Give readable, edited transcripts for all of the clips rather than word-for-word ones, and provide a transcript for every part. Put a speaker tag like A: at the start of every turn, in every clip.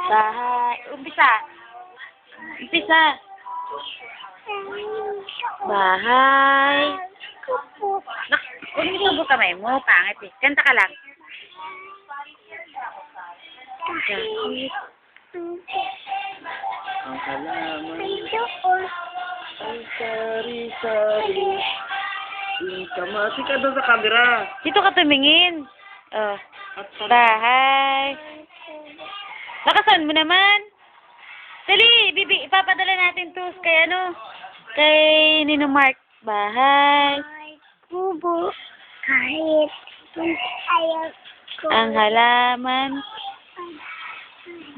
A: Bahay. Umpisa. Umpisa. Bahay. Nak, huwag mo subo kamay mo. Pangit eh. Kanta ka lang. Kahit
B: Ang halaman ay sari-sari. Mati ka doon sa camera.
A: dito ka tumingin. Oh.
B: At
A: Bahay. Lakasan mo naman. Dali, ipapadala natin to kay kay Ninong Mark. Bahay.
C: Kubo, kahit ayaw ko.
A: Ang halaman.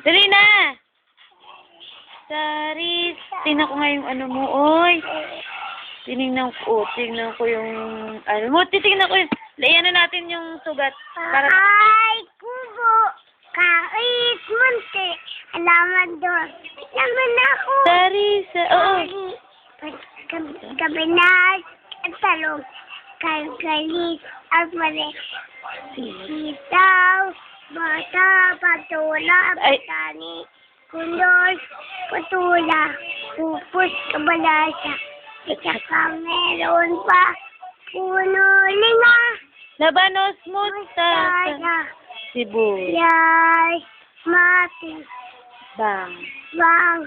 A: Dali na! Sari, tingnan ko nga yung mo, oy. Tingnan ko yung, titingnan ko yung, ano natin yung sugat. Para,
C: Ay, kubo, kahit munti. Alaman doon. Naman ako.
A: oo.
C: Kabinas at talong. Kalkalis at mali. Sitaw, bata, patula,
A: Ay.
C: patani, kundos, patula, pupus, kabalasa. At saka meron pa, puno, linga,
A: Labanos, mustasa,
C: mustasa,
A: sibuyas,
C: yas, mati,
A: bang,
C: bang,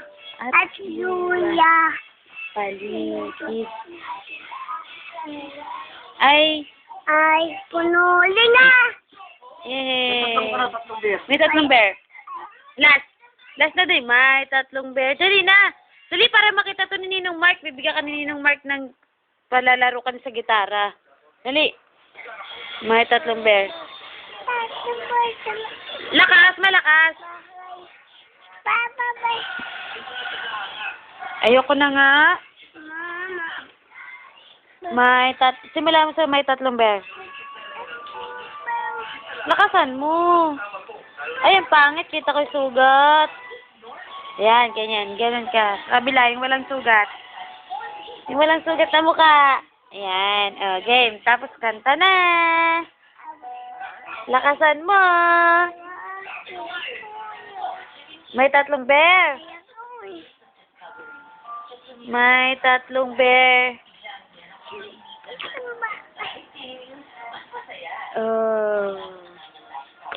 C: at luya.
A: paligid. Ay,
C: Puno, linga.
B: tatlong beer.
A: May tatlong bear. Last na din, may tatlong bear. Dali na. Dali para makita to ni Ninong Mark. Bibigyan ka ni Ninong Mark ng palalaro ka sa gitara. Dali. May tatlong bear. Lakas, malakas.
C: Papa,
A: Ayoko na nga.
C: Mama.
A: Simula mo sa may tatlong bear. Lakasan mo. Ayun, pangit. Kita ko yung sugat. Ayan, ganyan. Ganun ka. Kabila, yung walang sugat. Yung walang sugat na mukha. Ayan. O, game. Tapos kanta na. Lakasan mo. May tatlong bear. May tatlong bear. Oh.